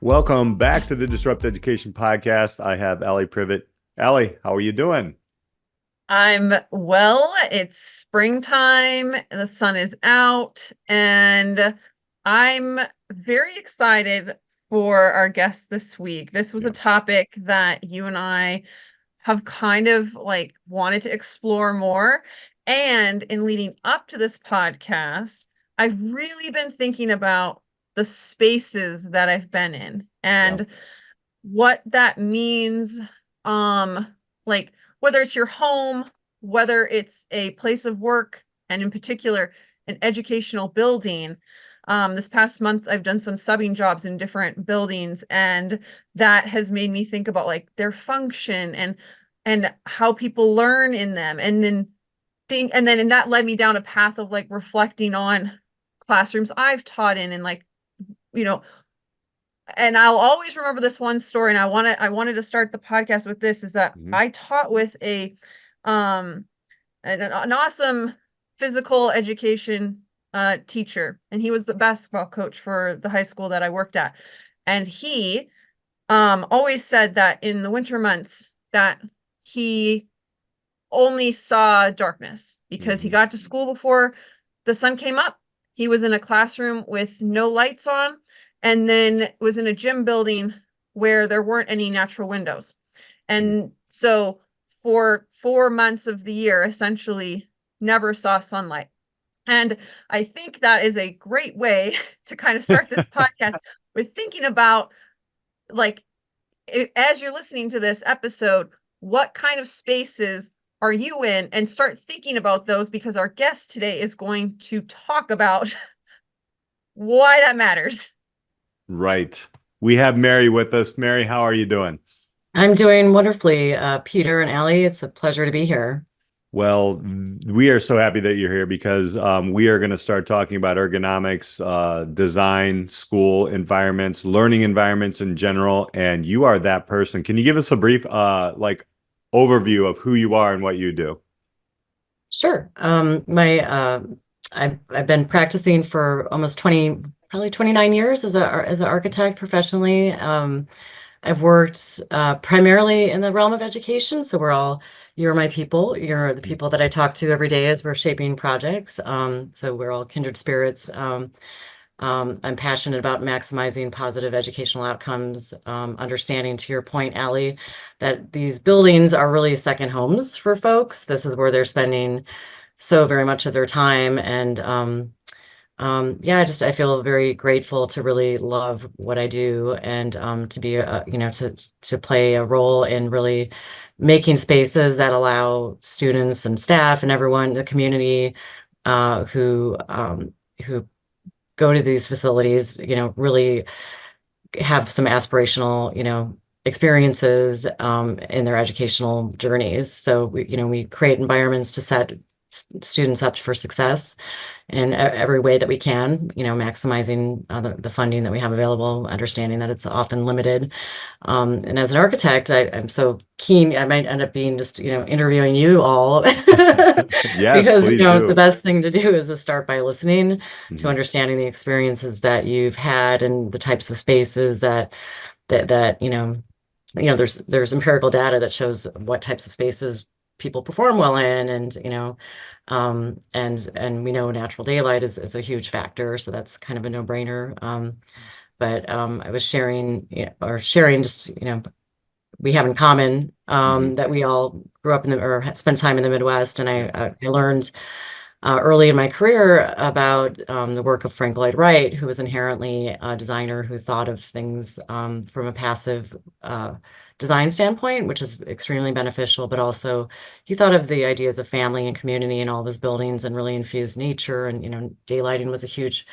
Welcome back to the Disrupt Education podcast. I have Alli Privitt. Alli, how are you doing? I'm well. It's springtime, the sun is out, and I'm very excited for our guest this week. This was a Yeah. topic that you and I have kind of like wanted to explore more. And in leading up to this podcast, I've really been thinking about the spaces that I've been in Yeah. and what that means, like whether it's your home, whether it's a place of work, and in particular an educational building. This past month I've done some subbing jobs in different buildings, and that has made me think about like their function and how people learn in them, and that led me down a path of like reflecting on classrooms I've taught in, and like, you know, and I'll always remember this one story, and I wanted to start the podcast with this, is that Mhm. I taught with um an awesome physical education teacher, and he was the basketball coach for the high school that I worked at. And he always said that in the winter months that he only saw darkness because he Mhm. got to school before the sun came up. He was in a classroom with no lights on, and then was in a gym building where there weren't any natural windows. And so for 4 months of the year, essentially never saw sunlight. And I think that is a great way to kind of start this podcast with thinking about, like, as you're listening to this episode, what kind of spaces are you in? And start thinking about those, because our guest today is going to talk about why that matters. Right. We have Mary with us. Mary, how are you doing? I'm doing wonderfully, Peter and Alli. It's a pleasure to be here. Well, we are so happy that you're here because we are going to start talking about ergonomics, design, school environments, learning environments in general, and you are that person. Can you give us a brief overview of who you are and what you do? Sure. I've been practicing for almost 20, probably 29 years as an architect professionally. I've worked primarily in the realm of education. So you're my people. You're the people that I talk to every day as we're shaping projects. So we're all kindred spirits. I'm passionate about maximizing positive educational outcomes, understanding, to your point, Alli, that these buildings are really second homes for folks. This is where they're spending so very much of their time. And yeah, I feel very grateful to really love what I do, and to be to play a role in really making spaces that allow students and staff and everyone in the community who go to these facilities, really have some aspirational, experiences in their educational journeys. So we create environments to set students up for success in every way that we can, maximizing the funding that we have available, understanding that it's often limited. And as an architect, I'm so keen, I might end up being just, interviewing you all Yes, because, please the do. best thing to do is to start by listening to Mhm. understanding the experiences that you've had and the types of spaces that there's empirical data that shows what types of spaces people perform well in, and and we know natural daylight is a huge factor, so that's kind of a no-brainer. But I was sharing, sharing just, we have in common Mhm. that we all grew up or spent time in the Midwest, and Yeah. I learned early in my career about the work of Frank Lloyd Wright, who was inherently a designer who thought of things from a passive design standpoint, which is extremely beneficial, but also he thought of the ideas of family and community in all of his buildings and really infused nature. And, daylighting was a huge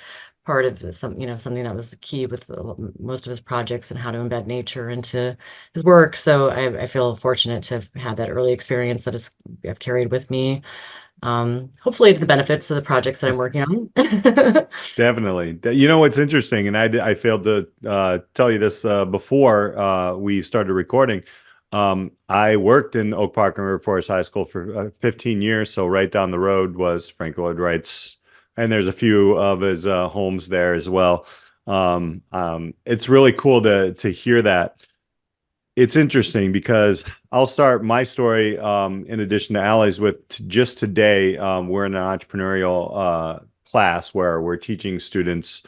part of something that was key with most of his projects, and how to embed nature into his work. So I feel fortunate to have had that early experience that I've carried with me, hopefully to the benefits of the projects that I'm working on. Definitely. You know what's interesting, and I failed to tell you this before we started recording. I worked in Oak Park and River Forest High School for 15 years, so right down the road was Frank Lloyd Wright's, and there's a few of his homes there as well. It's really cool to hear that. It's interesting because I'll start my story, in addition to Alli's, with just today. We're in an entrepreneurial class where we're teaching students,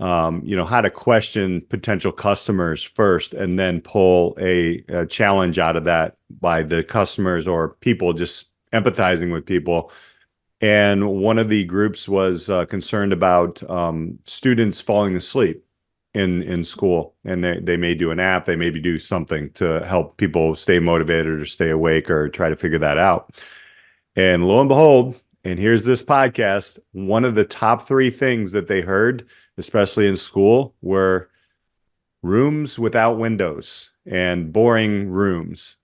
how to question potential customers first, and then pull a challenge out of that by the customers or people, just empathizing with people. And one of the groups was concerned about students falling asleep in school, and they may do an app, they maybe do something to help people stay motivated or stay awake or try to figure that out. And lo and behold, and here's this podcast, one of the top three things that they heard, especially in school, were rooms without windows and boring rooms.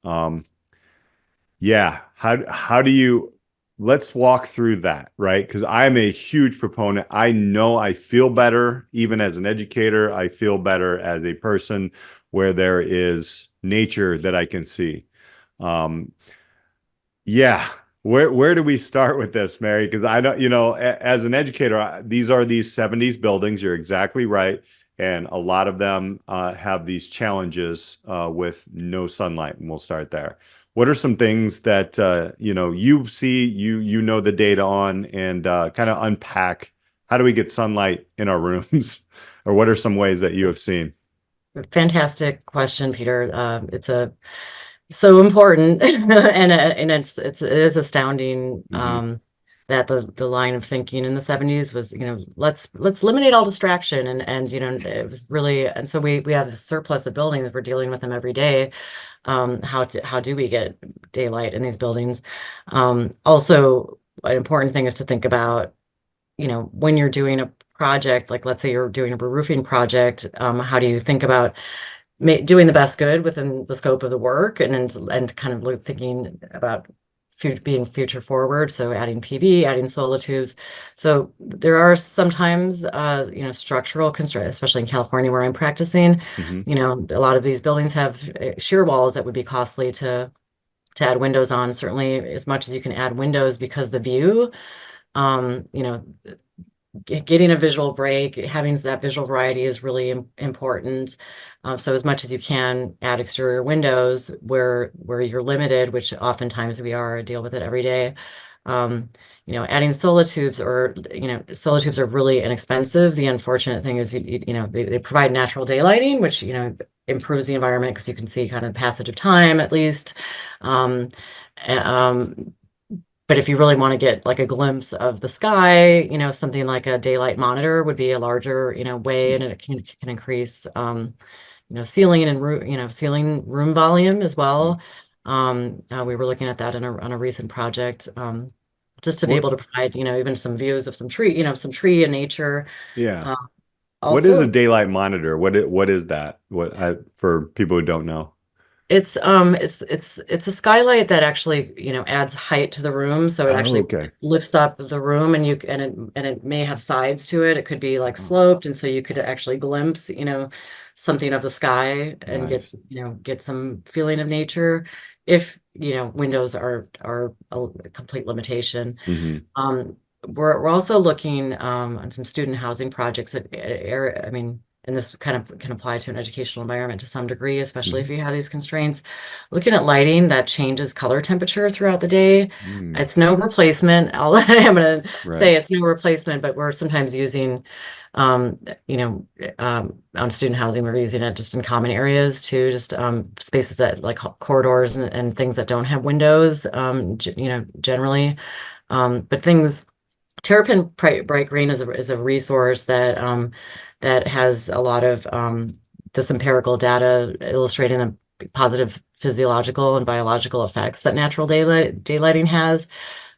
Yeah, how do you, let's walk through that, right? Because I'm a huge proponent. I know I feel better, even as an educator. I feel better as a person where there is nature that I can see. Yeah, where do we start with this, Mary? Because I don't, as an educator, these are these 70s buildings. You're exactly right. And a lot of them have these challenges with no sunlight, and we'll start there. What are some things that you see, you know the data on, and kind of unpack how do we get sunlight in our rooms, or what are some ways that you have seen? Fantastic question, Peter. It's so important, and it is astounding that the line of thinking in the 70s was, let's eliminate all distraction, and it was really, and so we have a surplus of buildings. We're dealing with them every day. How do we get daylight in these buildings? Also, an important thing is to think about, when you're doing a project, like let's say you're doing a roofing project, how do you think about doing the best good within the scope of the work, and kind of thinking about being future forward, so adding PV, adding solar tubes. So there are sometimes structural constraints, especially in California where I'm practicing. A lot of these buildings have shear walls that would be costly to add windows on, certainly as much as you can add windows, because the view, getting a visual break, having that visual variety is really important. So as much as you can add exterior windows where you're limited, which oftentimes we are, deal with it every day. Adding solar tubes, or solar tubes are really inexpensive. The unfortunate thing is they provide natural daylighting, which improves the environment because you can see kind of the passage of time at least. But if you really want to get like a glimpse of the sky, something like a daylight monitor would be a larger, way, and it can increase, ceiling and ceiling room volume as well. We were looking at that on a recent project, just to be able to provide, even some views of some tree and nature. Yeah. What is a Also, daylight monitor? What is that? For people who don't know? it's a skylight that actually, adds height to the room, so it Oh, actually okay. lifts up the room, and it may have sides to it. It could be like Oh, sloped, and so you could actually glimpse, something of the sky, and nice. get some feeling of nature. If, windows are a complete limitation. We're also looking on some student housing projects I mean, and this kind of can apply to an educational environment to some degree, especially if you have these constraints. Looking at lighting that changes color temperature throughout the day. It's no replacement. I'm going to say Right. it's no replacement, but we're sometimes using, on student housing, we're using it just in common areas too, just spaces that like corridors and things that don't have windows, generally. But things. Terrapin Bright Green is a resource that has a lot of this empirical data illustrating the positive physiological and biological effects that natural daylighting has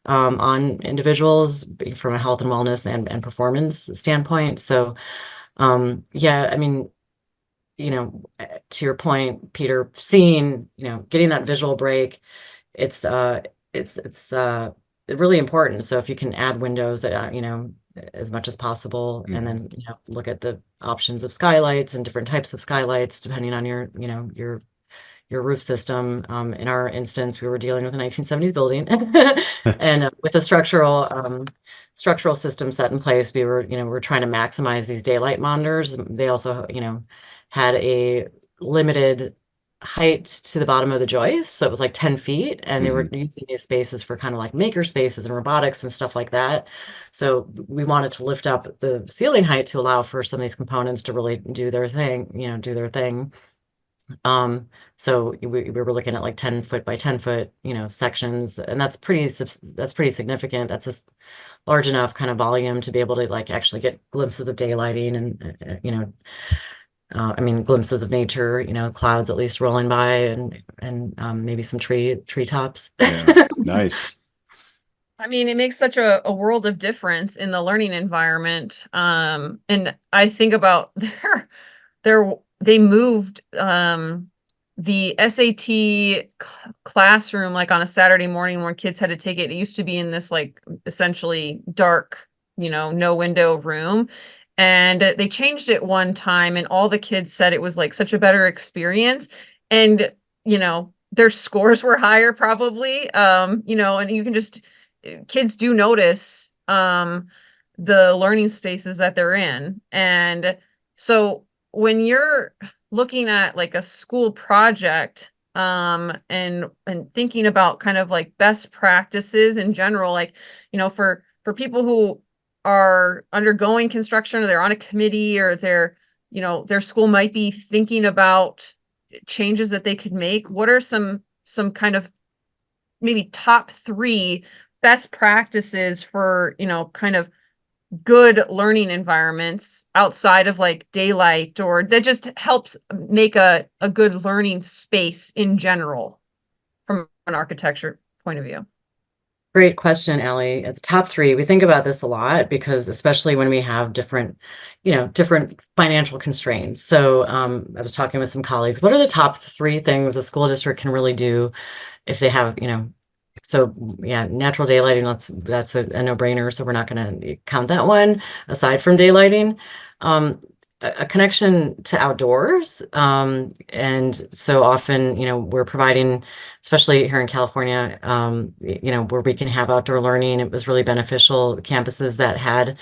on individuals from a health and wellness and performance standpoint. So yeah, I mean, to your point, Peter, seeing, getting that visual break, it's really important. So if you can add windows, as much as possible, and then look at the options of skylights and different types of skylights depending on your roof system. In our instance, we were dealing with a 1970s building, and with a structural structural system set in place. We were, we're trying to maximize these daylight monitors. They also, had a limited height to the bottom of the joist. So it was like 10 feet, and they were using these spaces for kind of like maker spaces and robotics and stuff like that. So we wanted to lift up the ceiling height to allow for some of these components to really do their thing, do their thing. So we were looking at like 10 foot by 10 foot, sections, and that's pretty significant. That's a large enough kind of volume to be able to like actually get glimpses of daylighting and, I mean, glimpses of nature, clouds at least rolling by and maybe some treetops. Yeah, nice. I mean, it makes such a world of difference in the learning environment. And I think about they moved the SAT classroom like on a Saturday morning when kids had to take it. It used to be in this like essentially dark, no window room. And they changed it one time, and all the kids said it was like such a better experience. And, their scores were higher probably, and you can just, kids do notice the learning spaces that they're in. And so when you're looking at like a school project, and thinking about kind of like best practices in general, like, for people who are undergoing construction, or they're on a committee, or their school might be thinking about changes that they could make, what are some kind of maybe top 3 best practices for, kind of good learning environments outside of like daylight, or that just helps make a good learning space in general from an architecture point of view? Great question, Alli. At the top 3, we think about this a lot because especially when we have different financial constraints. So I was talking with some colleagues. What are the top 3 things a school district can really do if they have, so yeah, natural daylighting, that's a no-brainer. So we're not going to count that one aside from daylighting. A connection to outdoors. And so often, we're providing, especially here in California, where we can have outdoor learning. It was really beneficial. Campuses that had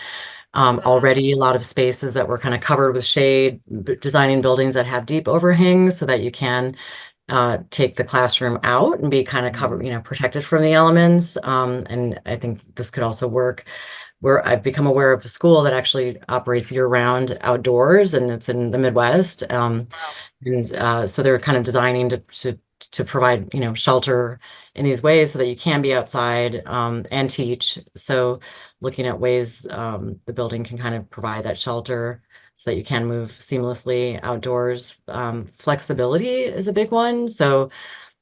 already a lot of spaces that were kind of covered with shade, designing buildings that have deep overhangs so that you can take the classroom out and be kind of covered, protected from the elements. And I think this could also work where I've become aware of a school that actually operates year-round outdoors, and it's in the Midwest. And so they're kind of designing to provide, shelter in these ways so that you can be outside and teach. So looking at ways the building can kind of provide that shelter so that you can move seamlessly outdoors. Flexibility is a big one. So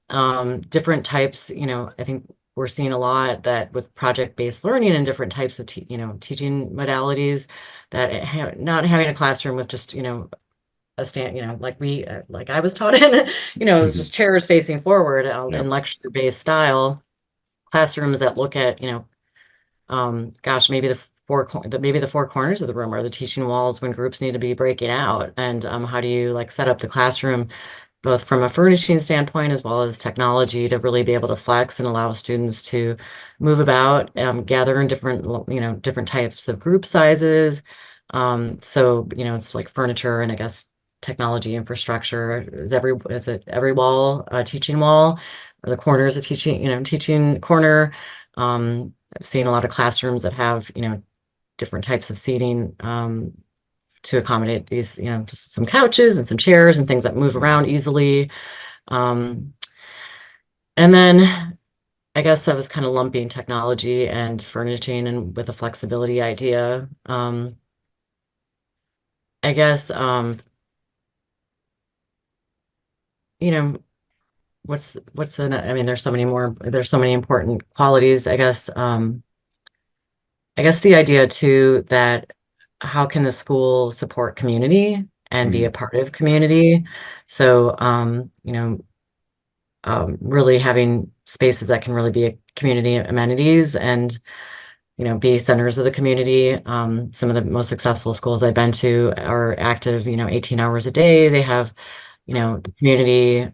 different types, I think we're seeing a lot that with project-based learning and different types of teaching modalities, that not having a classroom with just a stand, like I was taught in, it was just chairs facing forward in lecture-based style. Classrooms that look at gosh, maybe the four corners of the room are the teaching walls when groups need to be breaking out, and how do you like set up the classroom both from a furnishing standpoint as well as technology to really be able to flex and allow students to move about, gather in different types of group sizes. So, it's like furniture and I guess technology infrastructure. Is it every wall a teaching wall, or the corner is a teaching corner? I've seen a lot of classrooms that have, different types of seating, to accommodate these, just some couches and some chairs and things that move around easily. And then I guess I was kind of lumping technology and furnishing and with a flexibility idea. I guess, I mean, there's so many important qualities, I guess. I guess the idea too that how can the school support community and be a part of community? So, really having spaces that can really be a community amenities and, be centers of the community. Some of the most successful schools I've been to are active, 18 hours a day. They have, the community,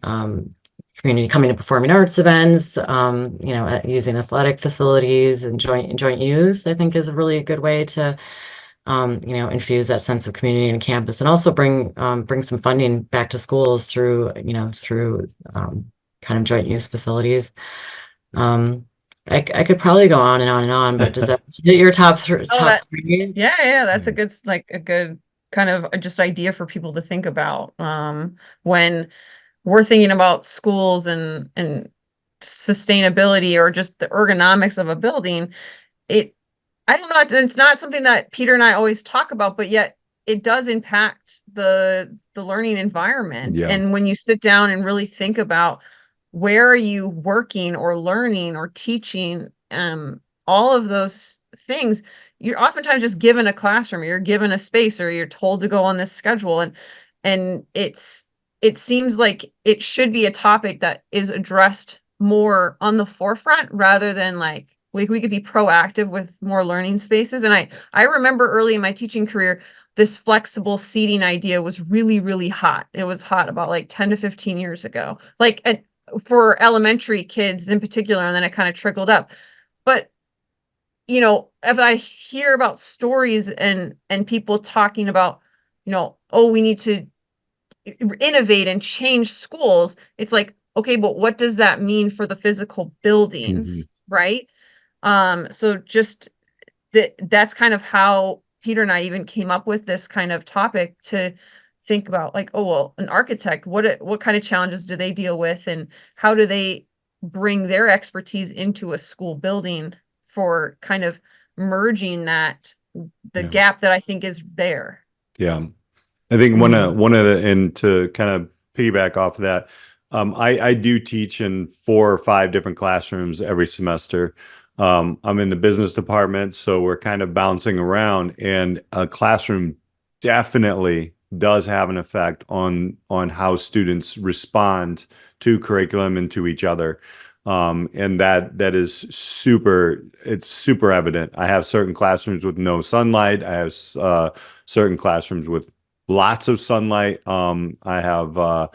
community coming to performing arts events, using athletic facilities and joint use, I think is a really good way to infuse that sense of community in campus, and also bring some funding back to schools through kind of joint use facilities. I could probably go on and on and on, but does that hit your top Oh, three? yeah, that's a good kind of just idea for people to think about when we're thinking about schools and sustainability or just the ergonomics of a building. I don't know, it's not something that Peter and I always talk about, but yet it does impact the learning environment. Yeah. And when you sit down and really think about where are you working or learning or teaching, all of those things, you're oftentimes just given a classroom, you're given a space, or you're told to go on this schedule. And it seems like it should be a topic that is addressed more on the forefront rather than like we could be proactive with more learning spaces. And I remember early in my teaching career, this flexible seating idea was really, really hot. It was hot about like 10 to 15 years ago, like for elementary kids in particular, and then it kind of trickled up. But if I hear about stories and people talking about, oh, we need to innovate and change schools, it's like, okay, but what does that mean for the physical buildings, right? So just that's kind of how Peter and I even came up with this kind of topic, to think about like, oh, well, an architect, what kind of challenges do they deal with, and how do they bring their expertise into a school building for kind of merging the gap that I think is there. Yeah. I think one of and to kind of piggyback off of that, I do teach in 4 or 5 different classrooms every semester. I'm in the business department, so we're kind of bouncing around, and a classroom definitely does have an effect on how students respond to curriculum and to each other. And that is super evident. I have certain classrooms with no sunlight. I have certain classrooms with lots of sunlight. I have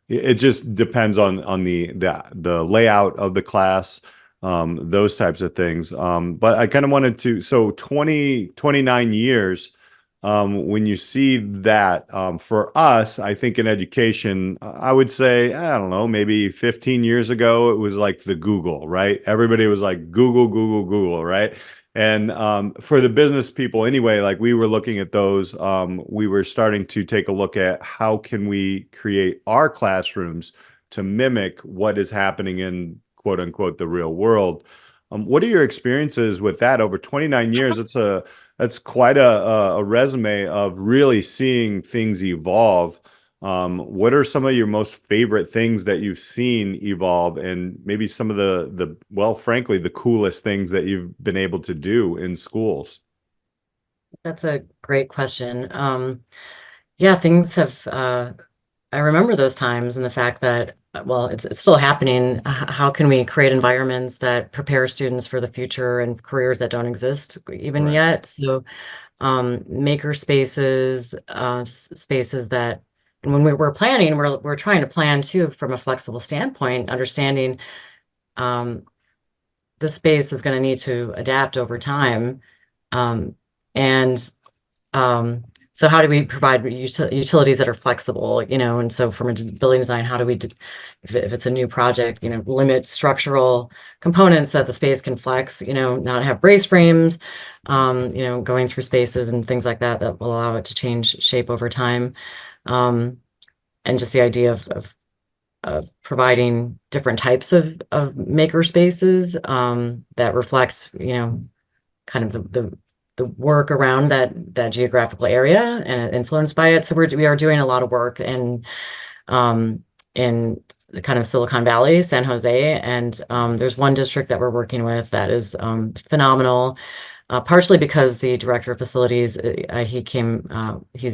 it just depends on the layout of the class, those types of things. But I kind of wanted to, so 29 years, when you see that, for us, I think in education, I would say, I don't know, maybe 15 years ago, it was like the Google, right? Everybody was like Google, Google, Google, right? And for the business people anyway, like we were looking at those, we were starting to take a look at how can we create our classrooms to mimic what is happening in quote unquote the real world. What are your experiences with that over 29 years? That's quite a resume of really seeing things evolve. What are some of your most favorite things that you've seen evolve, and maybe some of well, frankly, the coolest things that you've been able to do in schools? That's a great question. Yeah, things have, I remember those times, and the fact that, well, it's still happening. How can we create environments that prepare students for the future and careers that don't exist even yet? So maker spaces, spaces that, and when we're planning, we're trying to plan too from a flexible standpoint, understanding the space is going to need to adapt over time. And so how do we provide utilities that are flexible, and so from a building design, how do we, if it's a new project, limit structural components so that the space can flex, not have brace frames, going through spaces and things like that will allow it to change shape over time. And just the idea of providing different types of maker spaces that reflects, kind of the work around that geographical area and influenced by it. So we are doing a lot of work in the kind of Silicon Valley, San Jose, and there's one district that we're working with that is phenomenal. Partially because the director of facilities, he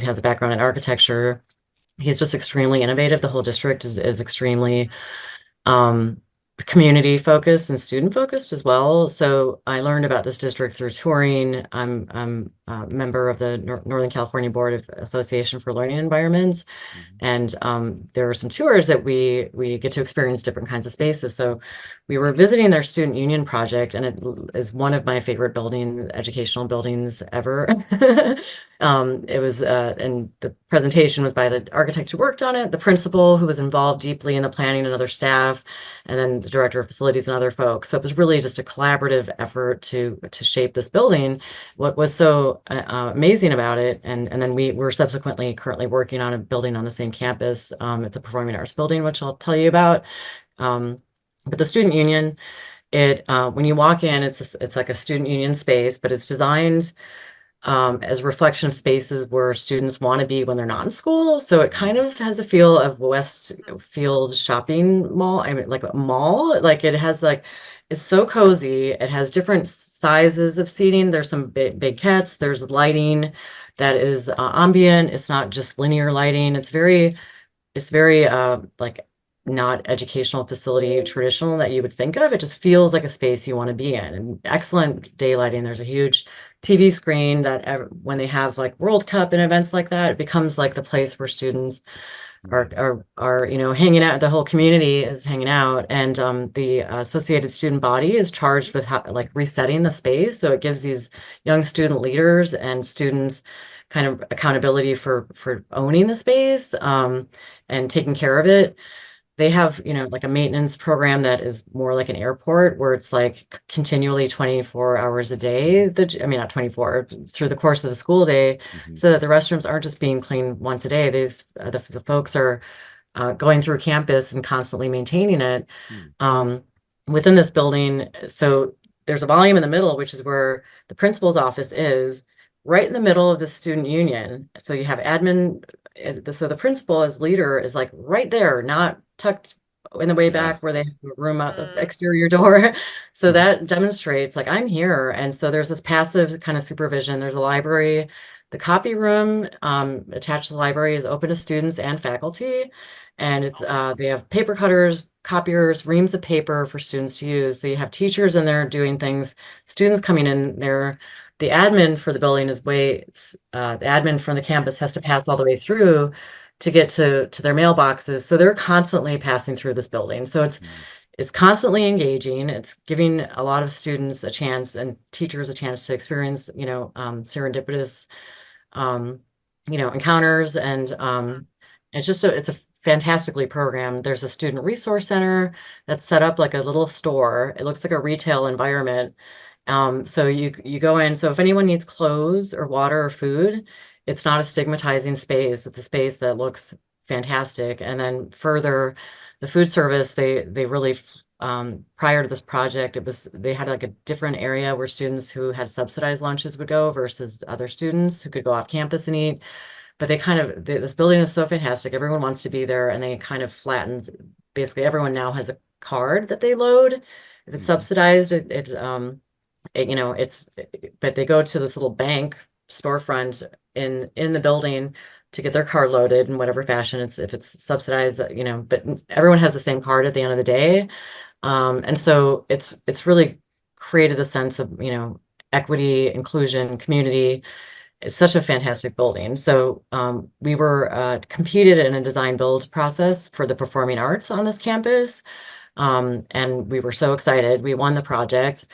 has a background in architecture. He's just extremely innovative. The whole district is extremely community focused and student focused as well. So I learned about this district through touring. I'm member of the Northern California Board of Association for Learning Environments. And there are some tours that we get to experience different kinds of spaces. So we were visiting their student union project, and it is one of my favorite educational buildings ever. It was, and the presentation was by the architect who worked on it, the principal who was involved deeply in the planning, and other staff, and then the director of facilities and other folks. So it was really just a collaborative effort to shape this building. What was so amazing about it, and then we're subsequently currently working on a building on the same campus. It's a performing arts building, which I'll tell you about. But the student union, when you walk in, it's like a student union space, but it's designed as a reflection of spaces where students want to be when they're not in school. So it kind of has a feel of Westfield shopping mall. I mean, like a mall. Like it has it's so cozy. It has different sizes of seating. There's some big cats. There's lighting that is ambient. It's not just linear lighting. It's very like not educational facility traditional that you would think of. It just feels like a space you want to be in, and excellent daylighting. There's a huge TV screen that when they have like World Cup and events like that, it becomes like the place where students are hanging out. The whole community is hanging out, and the Associated Student Body is charged with like resetting the space. So it gives these young student leaders and students kind of accountability for owning the space and taking care of it. They have, like a maintenance program that is more like an airport, where it's like continually 24 hours a day. I mean, not 24, through the course of the school day, so that the restrooms aren't just being cleaned once a day. The folks are going through campus and constantly maintaining it within this building. So there's a volume in the middle, which is where the principal's office is, right in the middle of the student union. So you have admin. So the principal as leader is like right there, not tucked in the way back where they have a room out the exterior door. So that demonstrates like I'm here. And so there's this passive kind of supervision. There's a library. The copy room attached to the library is open to students and faculty. And it's they have paper cutters, copiers, reams of paper for students to use. So you have teachers in there doing things, students coming in there. The admin for the building the admin from the campus has to pass all the way through to get to their mailboxes. So they're constantly passing through this building. So it's constantly engaging. It's giving a lot of students a chance and teachers a chance to experience, serendipitous, encounters. And it's a fantastically programmed. There's a student resource center that's set up like a little store. It looks like a retail environment. So you go in. So if anyone needs clothes or water or food, it's not a stigmatizing space. It's a space that looks fantastic. And then further, the food service, they really prior to this project, they had like a different area where students who had subsidized lunches would go versus other students who could go off campus and eat. But this building is so fantastic. Everyone wants to be there, and they kind of flattened. Basically, everyone now has a card that they load. If it's subsidized, but they go to this little bank storefront in the building to get their card loaded in whatever fashion. If it's subsidized, but everyone has the same card at the end of the day. And so it's really created a sense of, equity, inclusion, community. It's such a fantastic building. So we were competed in a design build process for the performing arts on this campus. And we were so excited. We won the project.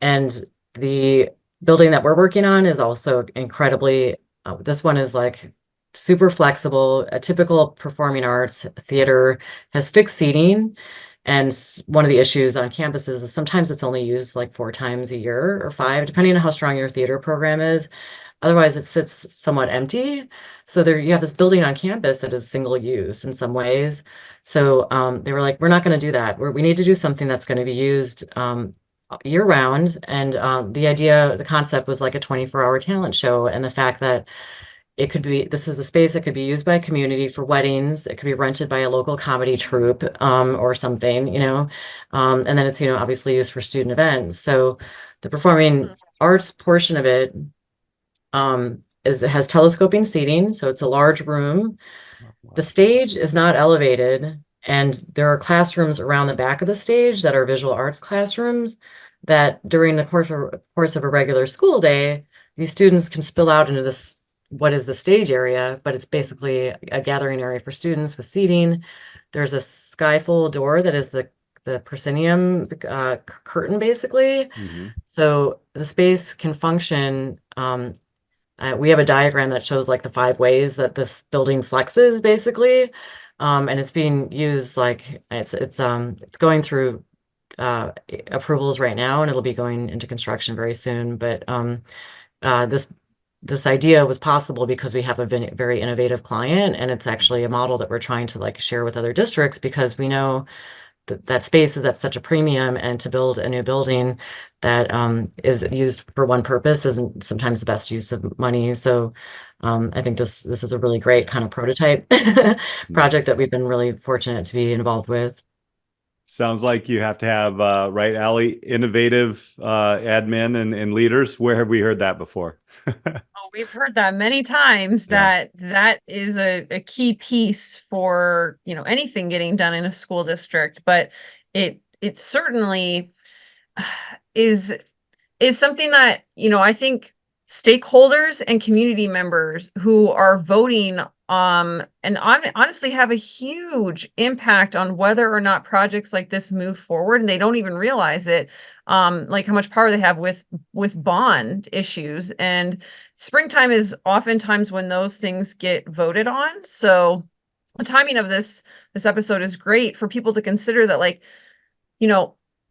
And the building that we're working on is also incredibly, this one is like super flexible. A typical performing arts theater has fixed seating. And one of the issues on campuses is sometimes it's only used like 4 times a year or 5, depending on how strong your theater program is. Otherwise, it sits somewhat empty. So you have this building on campus that is single use in some ways. So they were like, we're not going to do that. We need to do something that's going to be used year round. And the concept was like a 24-hour talent show. And the fact that this is a space that could be used by a community for weddings. It could be rented by a local comedy troupe or something, and then it's, obviously used for student events. So the performing arts portion of it has telescoping seating. So it's a large room. The stage is not elevated, and there are classrooms around the back of the stage that are visual arts classrooms that during the course of a regular school day, these students can spill out into this, what is the stage area, but it's basically a gathering area for students with seating. There's a skyfold door that is the proscenium curtain, basically. Mhm. So the space can function. We have a diagram that shows like the 5 ways that this building flexes, basically, and it's being used like it's going through approvals right now, and it'll be going into construction very soon. But this idea was possible because we have a very innovative client, and it's actually a model that we're trying to like share with other districts, because we know that space is at such a premium, and to build a new building that is used for one purpose isn't sometimes the best use of money. So I think this is a really great kind of prototype project that we've been really fortunate to be involved with. Sounds like you have to have, right, Alli, innovative admin and leaders. Where have we heard that before? Oh, we've heard that many times, Yeah. that is a key piece for, anything getting done in a school district, but it certainly is is something that, I think stakeholders and community members who are voting and honestly have a huge impact on whether or not projects like this move forward, and they don't even realize it, like how much power they have with bond issues. And springtime is oftentimes when those things get voted on. So the timing of this episode is great for people to consider that, like,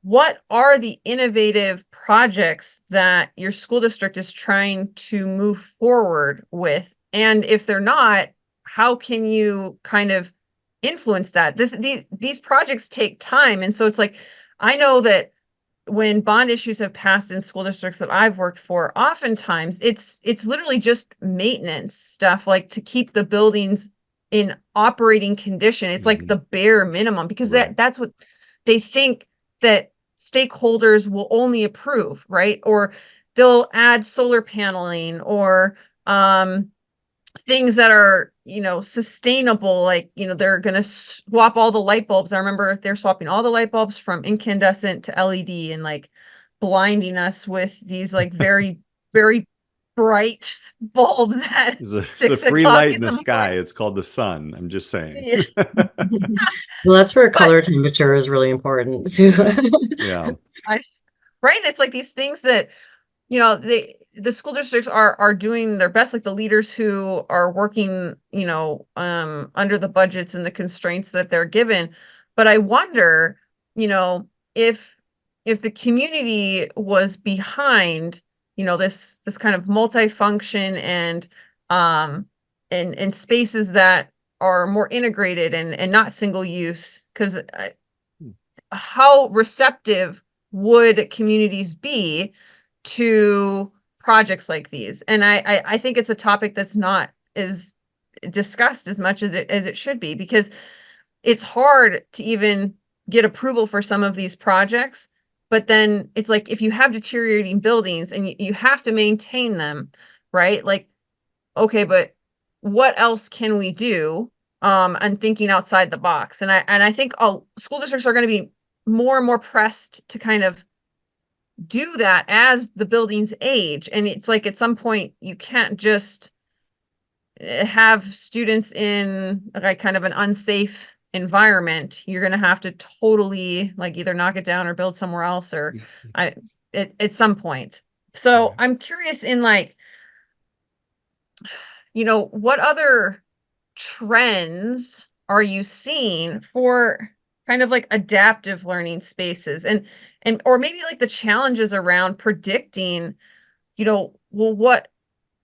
what are the innovative projects that your school district is trying to move forward with? And if they're not, how can you kind of influence that? These projects take time. And so it's like, I know that when bond issues have passed in school districts that I've worked for, oftentimes it's literally just maintenance stuff, like to keep the buildings in operating condition. It's like Mhm. the bare minimum, because Right. that's what they think that stakeholders will only approve, right? Or they'll add solar paneling, or things that are, sustainable, like, they're going to swap all the light bulbs. I remember they're swapping all the light bulbs from incandescent to LED, and like blinding us with these like very, very bright bulbs at It's a six free o'clock light in in the the sky. morning. It's called the sun. I'm just saying. Yeah. Well, that's where But color temperature is really important too. Yeah. Yeah. I, right. And it's like these things that, the school districts are doing their best, like the leaders who are working, under the budgets and the constraints that they're given. But I wonder, you know, if the community was behind, this kind of multifunction um and spaces that are more integrated and not single use, because how receptive would communities be to projects like these? And I think it's a topic that's not as discussed as much as it should be, because it's hard to even get approval for some of these projects. But then it's like, if you have deteriorating buildings and you have to maintain them, right? Like, okay, but what else can we do? And thinking outside the box. And I think all school districts are going to be more and more pressed to kind of do that as the buildings age. And it's like, at some point you can't just have students in like kind of an unsafe environment. You're going to have to totally like either knock it down or build somewhere else, or I at some point. So I'm curious in like, what other trends are you seeing for kind of like adaptive learning spaces, and or maybe like the challenges around predicting, well, what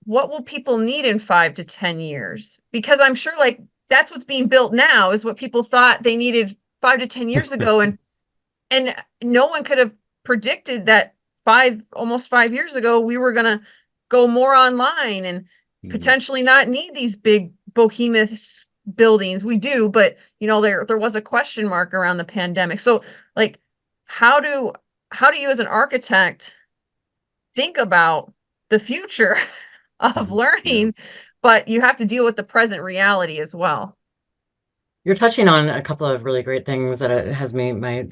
will people need in 5 to 10 years? Because I'm sure like that's what's being built now is what people thought they needed 5 to 10 years ago. And no one could have predicted that almost 5 years ago we were going to go more online and Mhm. potentially not need these big behemoth buildings. We do, but there was a question mark around the pandemic. So like, how do you as an architect think about the future of Yeah. learning, but you have to deal with the present reality as well? You're touching on a couple of really great things that it has me my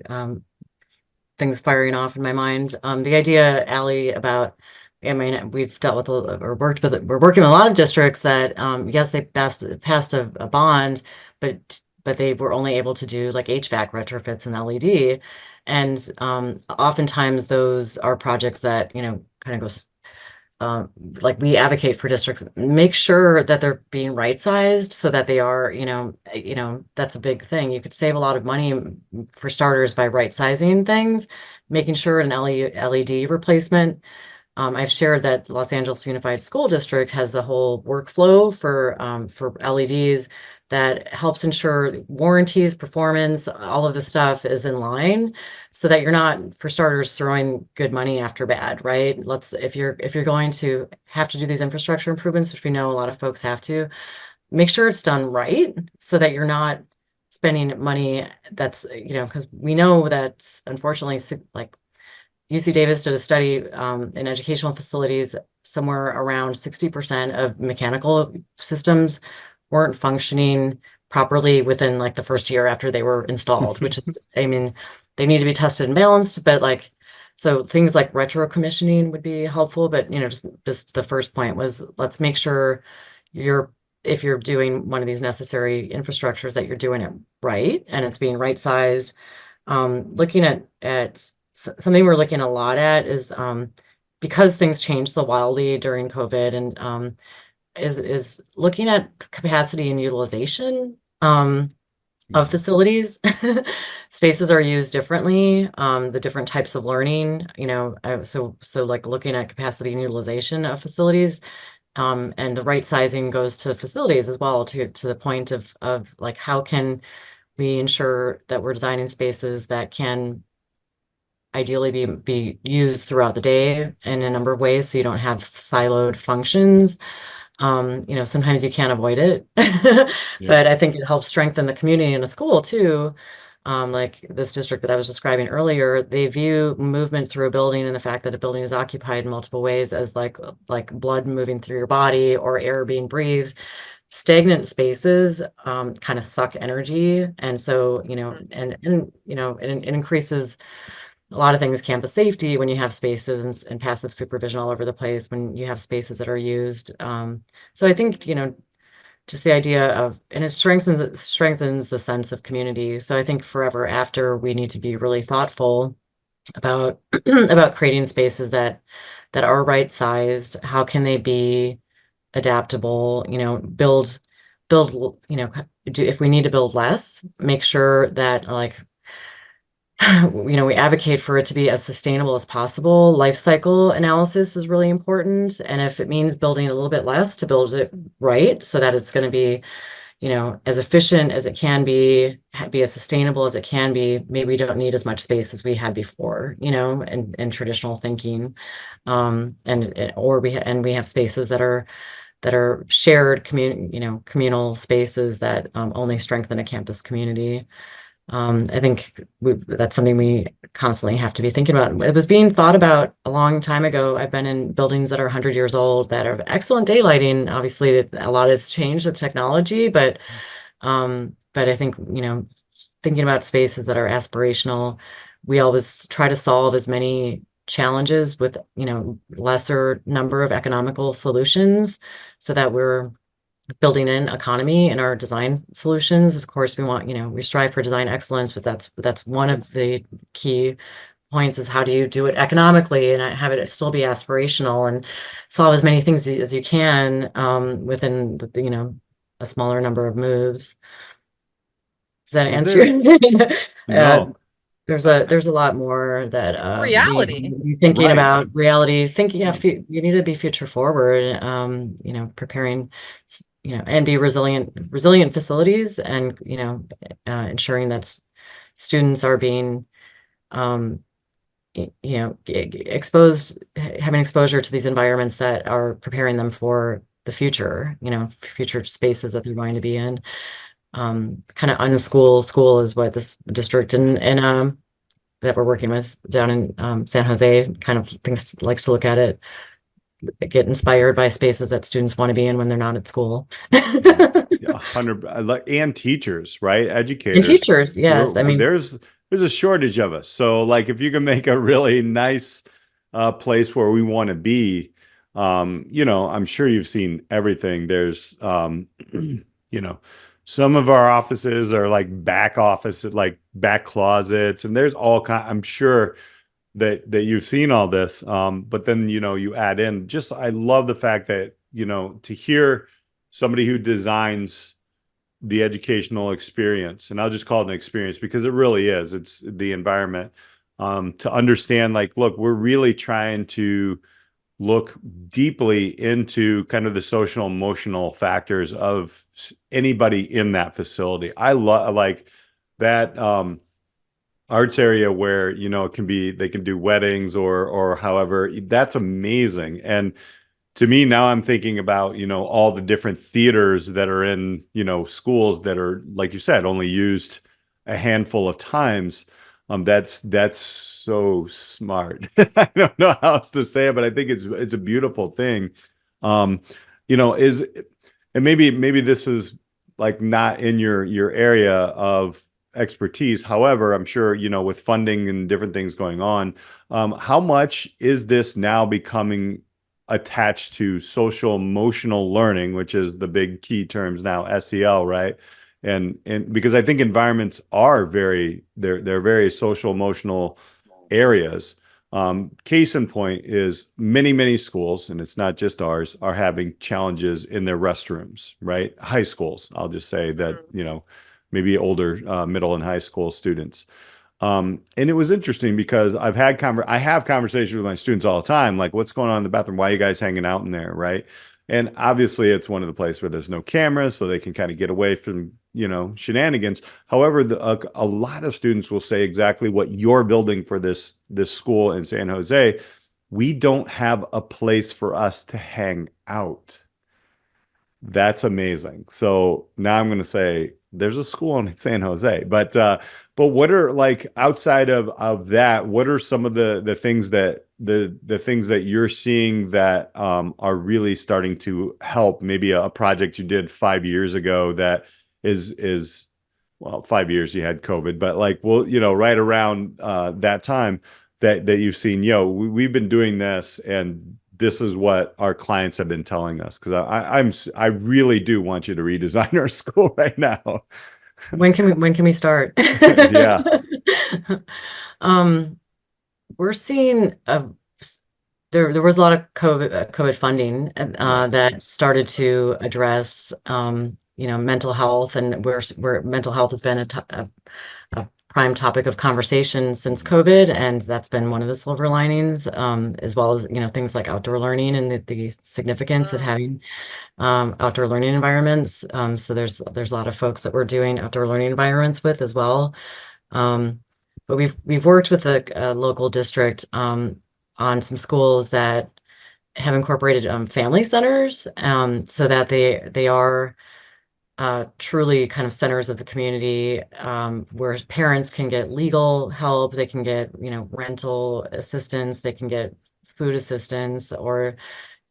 things firing off in my mind. The idea, Alli, about I mean, we've dealt with or worked with, we're working with a lot of districts that, yes, they passed a bond, but they were only able to do like HVAC retrofits and LED. And oftentimes those are projects that, kind of goes, like we advocate for districts, make sure that they're being right sized so that they are, that's a big thing. You could save a lot of money for starters by right sizing things, making sure an LED replacement. I've shared that Los Angeles Unified School District has a whole workflow for LEDs that helps ensure warranties, performance, all of the stuff is in line, so that you're not, for starters, throwing good money after bad, right? If you're going to have to do these infrastructure improvements, which we know a lot of folks have to, make sure it's done right, so that you're not spending money that's, because we know that unfortunately, like UC Davis did a study in educational facilities, somewhere around 60% of mechanical systems weren't functioning properly within like the first year after they were installed, which is, I mean, they need to be tested and balanced, but like, so things like retro commissioning would be helpful. But, just the first point was, let's make sure if you're doing one of these necessary infrastructures, that you're doing it right and it's being right sized. Looking at something we're looking a lot at is, because things changed so wildly during COVID, and is looking at capacity and utilization of facilities. Spaces are used differently, the different types of learning, so like looking at capacity and utilization of facilities, and the right sizing goes to facilities as well, to the point of like, how can we ensure that we're designing spaces that can ideally be used throughout the day in a number of ways, so you don't have siloed functions. Sometimes you can't avoid it, but I think it helps strengthen the community in a school too. Like this district that I was describing earlier, they view movement through a building and the fact that a building is occupied in multiple ways as like blood moving through your body or air being breathed. Stagnant spaces kind of suck energy, and so and it increases a lot of things, campus safety, when you have spaces and passive supervision all over the place, when you have spaces that are used. So I think, just the idea of, and it strengthens the sense of community. So I think forever after, we need to be really thoughtful about about creating spaces that are right sized. How can they be adaptable? If we need to build less, make sure that, like, we advocate for it to be as sustainable as possible. Life cycle analysis is really important. And if it means building a little bit less, to build it right, so that it's going to be, as efficient as it can be as sustainable as it can be. Maybe we don't need as much space as we had before, in traditional thinking. We have spaces that are shared communal spaces that only strengthen a campus community. I think that's something we constantly have to be thinking about. It was being thought about a long time ago. I've been in buildings that are 100 years old that are excellent daylighting. Obviously, a lot has changed with technology, but I think, thinking about spaces that are aspirational, we always try to solve as many challenges with, lesser number of economical solutions, so that we're building in economy in our design solutions. Of course, we strive for design excellence, but that's one of the key points, is how do you do it economically and have it still be aspirational and solve as many things as you can within a smaller number of moves. Does that answer your No. There's a lot more that reality. thinking Right. about reality, thinking, you need to be future forward, preparing, and be resilient facilities, and ensuring that students are being exposed, having exposure to these environments that are preparing them for the future, future spaces that they're going to be in. Kind of unschool school is what this district and that we're working with down in San Jose kind of likes to look at it, get inspired by spaces that students want to be in when they're not at school. 100, and teachers, right? Educators. And teachers, yes. I mean, there's a shortage of us. So like, if you can make a really nice place where we want to be, I'm sure you've seen everything. There's, you know, some of our offices are like back offices, like back closets, and there's all kind. I'm sure that you've seen all this. But then, you add in just, I love the fact that, to hear somebody who designs the educational experience, and I'll just call it an experience because it really is, it's the environment, to understand, like, look, we're really trying to look deeply into kind of the social emotional factors of anybody in that facility. I love like that, arts area where it can be, they can do weddings or however. That's amazing. And to me now, I'm thinking about all the different theaters that are in schools that are, like you said, only used a handful of times. That's so smart. I don't know how else to say it, but I think it's a beautiful thing. um is, and maybe this is like not in your area of expertise. However, I'm sure, with funding and different things going on, how much is this now becoming attached to social emotional learning, which is the big key terms now, SEL, right? And because I think environments are they're very social emotional areas. Case in point is many schools, and it's not just ours, are having challenges in their restrooms, right? High schools, I'll just say that, maybe older, middle and high school students. And it was interesting because I have conversations with my students all the time, like, what's going on in the bathroom? Why are you guys hanging out in there, right? And obviously, it's one of the places where there's no cameras, so they can kind of get away from shenanigans. However, a lot of students will say exactly what you're building for this school in San Jose. We don't have a place for us to hang out. That's amazing. So now I'm going to say there's a school in San Jose, but what are, like, outside of that, what are some of the things that the things that you're seeing that are really starting to help? Maybe a project you did 5 years ago that is well, 5 years you had COVID, but like, well, right around that time that you've seen, we've been doing this, and this is what our clients have been telling us. Because I really do want you to redesign our school right now. When can we start? Yeah. Um, we're seeing there was a lot of COVID funding Right. that started to address mental health, and where mental health has been a prime topic of conversation since COVID, and that's been one of the silver linings, as well as things like outdoor learning and the significance of having outdoor learning environments. So there's a lot of folks that we're doing outdoor learning environments with as well. But we've worked with a local district on some schools that have incorporated family centers, so that they are truly kind of centers of the community, where parents can get legal help, they can get rental assistance, they can get food assistance, or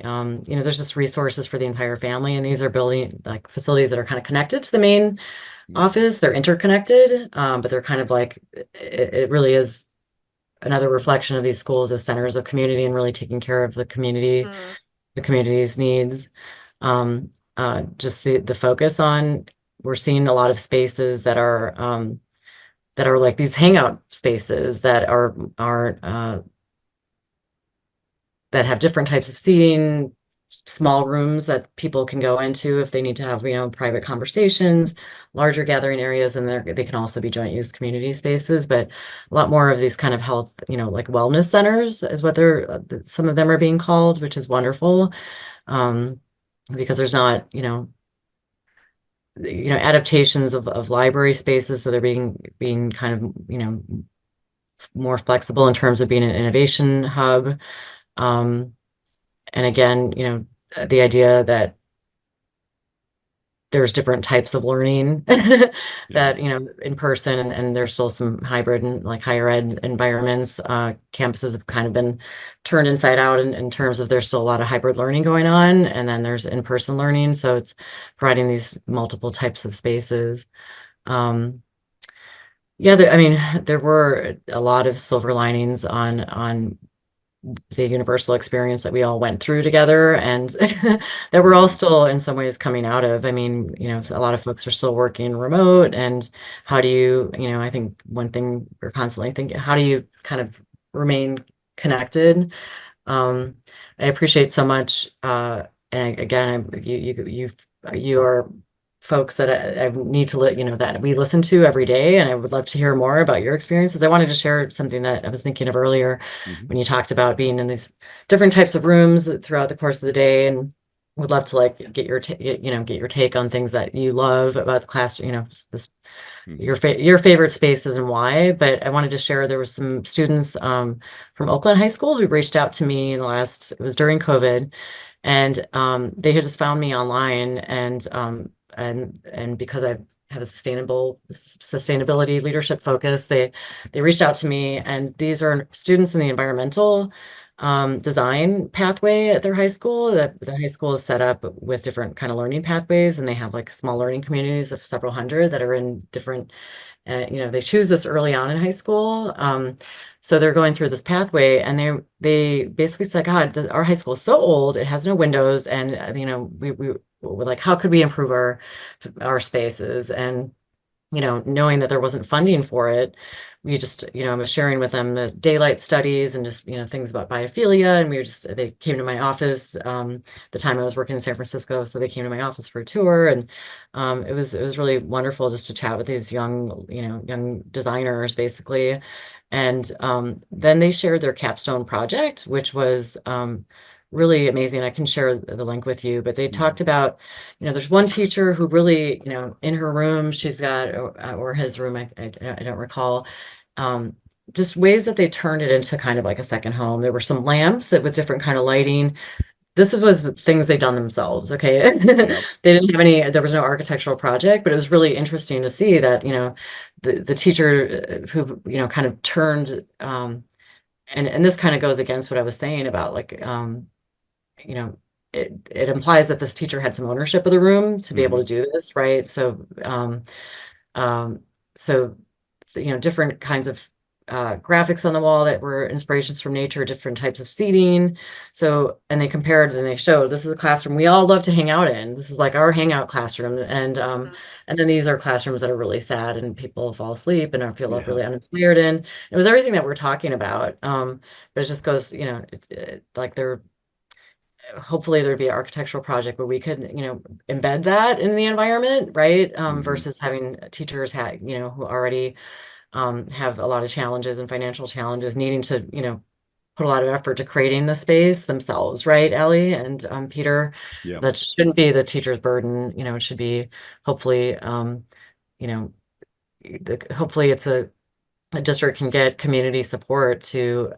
there's just resources for the entire family. And these are building like facilities that are kind of connected to the main office. They're interconnected, but they're kind of like, it really is another reflection of these schools as centers of community and really taking care of the community's needs. Just the focus on, we're seeing a lot of spaces that are like these hangout spaces that that have different types of seating, small rooms that people can go into if they need to have, private conversations, larger gathering areas, and they can also be joint use community spaces. But a lot more of these kind of health, like wellness centers is what some of them are being called, which is wonderful. Because there's not, adaptations of library spaces. So they're being kind of, more flexible in terms of being an innovation hub. And again, the idea that there's different types of learning that, in person, and there's still some hybrid and like higher ed environments. Campuses have kind of been turned inside out in terms of there's still a lot of hybrid learning going on, and then there's in-person learning. So it's providing these multiple types of spaces. Yeah, I mean, there were a lot of silver linings on the universal experience that we all went through together, and that we're all still in some ways coming out of. I mean, a lot of folks are still working remote, and how do you, I think one thing we're constantly thinking, how do you kind of remain connected? I appreciate so much, and again, you are folks that I need to that we listen to every day, and I would love to hear more about your experiences. I wanted to share something that I was thinking of earlier when you talked about being in these different types of rooms throughout the course of the day, and would love to get your take on things that you love about the class, just this your favorite spaces and why. But I wanted to share, there was some students from Oakland High School who reached out to me it was during COVID, and they had just found me online, and because I have a sustainability leadership focus, they reached out to me, and these are students in the environmental design pathway at their high school. The high school is set up with different kind of learning pathways, and they have like small learning communities of several hundred that are in different, they choose this early on in high school. So they're going through this pathway, and they basically said, God, our high school is so old, it has no windows, and we're like, how could we improve our spaces? And knowing that there wasn't funding for it, we just, I was sharing with them the daylight studies and just, things about biophilia. And they came to my office, the time I was working in San Francisco. So they came to my office for a tour, and it was really wonderful just to chat with these young designers, basically. And then they shared their capstone project, which was really amazing. I can share the link with you, but they talked about, there's one teacher who really, in her room, she's got, or his room, I don't recall, just ways that they turned it into kind of like a second home. There were some lamps that with different kind of lighting. This was things they've done themselves. Okay. They didn't have there was no architectural project, but it was really interesting to see that, the teacher who, kind of turned, and this kind of goes against what I was saying about like, it implies that this teacher had some ownership of the room to be able to do this, right? So, so different kinds of graphics on the wall that were inspirations from nature, different types of seating. So, and they compared and they showed, this is a classroom we all love to hang out in. This is like our hangout classroom. And then these are classrooms that are really sad and people fall asleep and I feel really uninspired in. It was everything that we're talking about. But it just goes, like hopefully there'd be an architectural project where we could, embed that in the environment, right? Versus having teachers who already have a lot of challenges and financial challenges, needing to, put a lot of effort to creating the space themselves, right, Alli and Peter? That shouldn't be the teacher's burden. It should be hopefully, hopefully it's a district can get community support to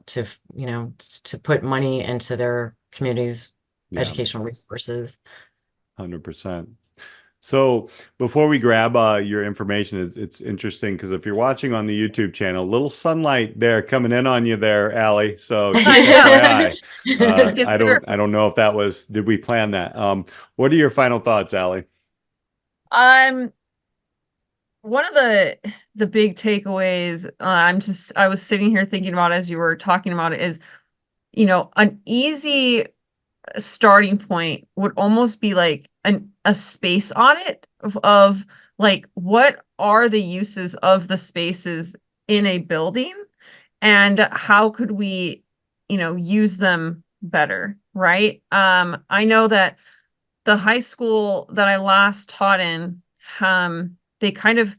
put money into their community's educational resources. 100%. So before we grab your information, it's interesting because if you're watching on the YouTube channel, a little sunlight there coming in on you there, Alli. So just FYI, I don't know if that was, did we plan that? What are your final thoughts, Alli? One of the big takeaways I was sitting here thinking about as you were talking about it is, an easy starting point would almost be like a space audit of like, what are the uses of the spaces in a building and how could we, use them better, right? I know that the high school that I last taught in, they kind of,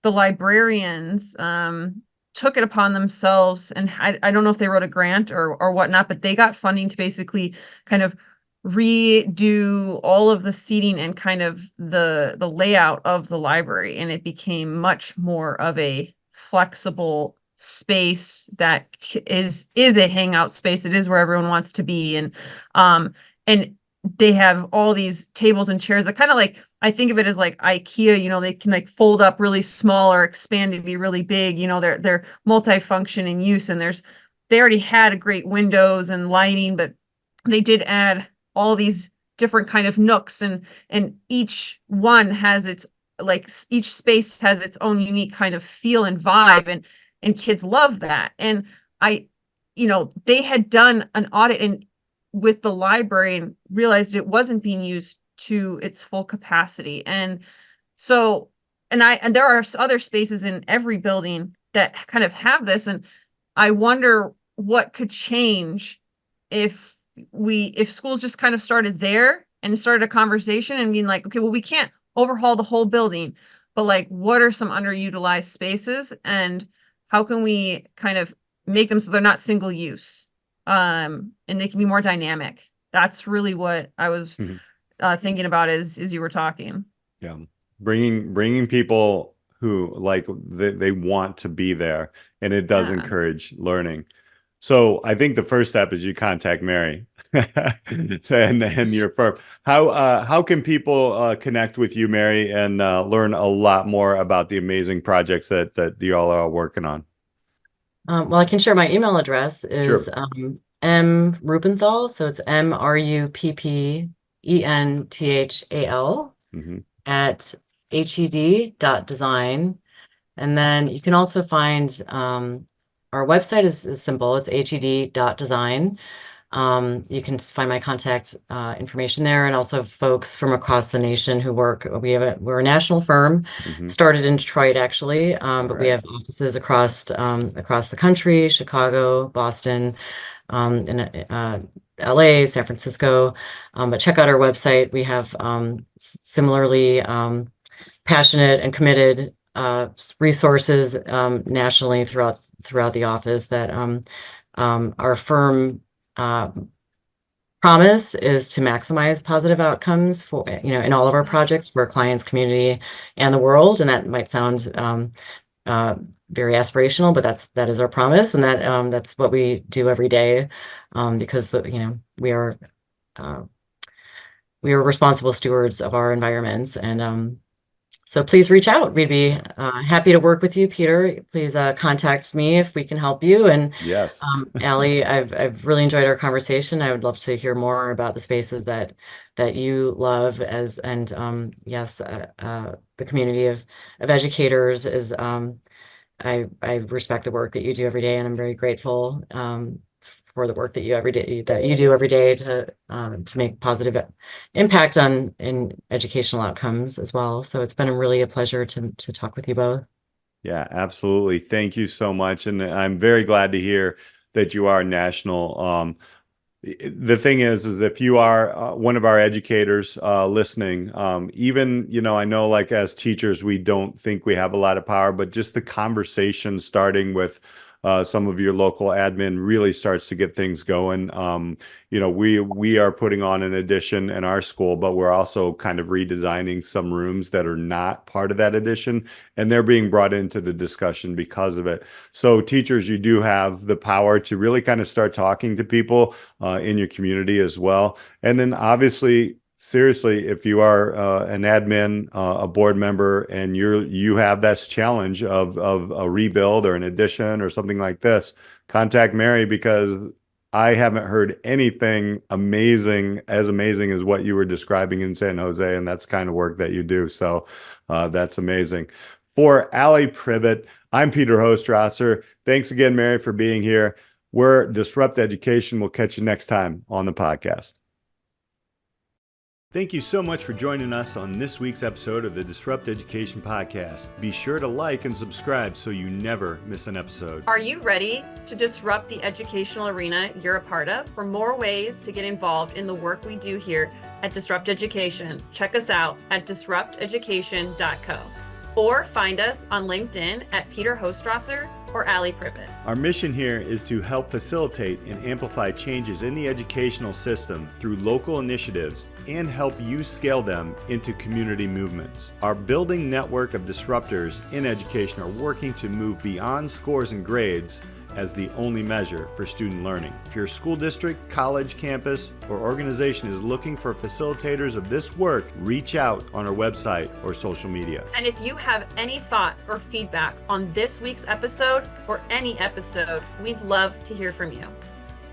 the librarians took it upon themselves, and I don't know if they wrote a grant or whatnot, but they got funding to basically kind of redo all of the seating and kind of the layout of the library, and it became much more of a flexible space that is a hangout space. It is where everyone wants to be, and they have all these tables and chairs that kind of like, I think of it as like IKEA, they can like fold up really small or expand to be really big. They're multifunction in use, and they already had great windows and lighting, but they did add all these different kind of nooks, and each one has its, like, each space has its own unique kind of feel and vibe, and kids love that. And they had done an audit and with the library and realized it wasn't being used to its full capacity. And so, and there are other spaces in every building that kind of have this. And I wonder what could change if schools just kind of started there and started a conversation and being like, okay, well, we can't overhaul the whole building, but like, what are some underutilized spaces and how can we kind of make them so they're not single use, and they can be more dynamic. That's really what I was thinking about as you were talking. Yeah, bringing people who like they want to be there, and it does encourage learning. So I think the first step is you contact Mary and your firm. How can people connect with you, Mary, and learn a lot more about the amazing projects that you all are working on? Well, I can share my email address is M Ruppenthal. So it's MRUPPENTHAL at hed.design. And then you can also find our website is simple. It's hed.design. You can find my contact information there, and also folks from across the nation who work. We're a national firm, started in Detroit actually, but we have offices across the country: Chicago, Boston, and LA, San Francisco. But check out our website. We have similarly passionate and committed resources nationally throughout the office that our firm promise is to maximize positive outcomes for, in all of our projects for our clients, community, and the world. And that might sound very aspirational, but that is our promise, and that's what we do every day, because we are responsible stewards of our environments. And so please reach out. We'd be happy to work with you, Peter. Please contact me if we can help you. And yes, Alli, I've really enjoyed our conversation. I would love to hear more about the spaces that you love and yes, the community of educators is. I respect the work that you do every day, and I'm very grateful for the work that you do every day to make positive impact in educational outcomes as well. So it's been really a pleasure to talk with you both. Yeah, absolutely. Thank you so much. And I'm very glad to hear that you are national. The thing is if you are one of our educators listening, even, I know like as teachers, we don't think we have a lot of power, but just the conversation starting with some of your local admin really starts to get things going. We are putting on an addition in our school, but we're also kind of redesigning some rooms that are not part of that addition, and they're being brought into the discussion because of it. So teachers, you do have the power to really kind of start talking to people in your community as well. And then obviously, seriously, if you are an admin, a board member, and you have this challenge of a rebuild or an addition or something like this, contact Mary, because I haven't heard anything amazing as what you were describing in San Jose, and that's kind of work that you do. So that's amazing. For Alli Privitt, I'm Peter Hostrawser. Thanks again, Mary, for being here. We're Disrupt Education. We'll catch you next time on the podcast. Thank you so much for joining us on this week's episode of the Disrupt Education Podcast. Be sure to like and subscribe so you never miss an episode. Are you ready to disrupt the educational arena you're a part of? For more ways to get involved in the work we do here at Disrupt Education, check us out at disrupteducation.co or find us on LinkedIn at Peter Hostrawser or Alli Privitt. Our mission here is to help facilitate and amplify changes in the educational system through local initiatives and help you scale them into community movements. Our building network of disruptors in education are working to move beyond scores and grades as the only measure for student learning. If your school district, college, campus, or organization is looking for facilitators of this work, reach out on our website or social media. And if you have any thoughts or feedback on this week's episode or any episode, we'd love to hear from you.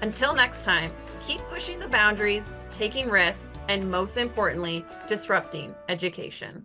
Until next time, keep pushing the boundaries, taking risks, and most importantly, disrupting education.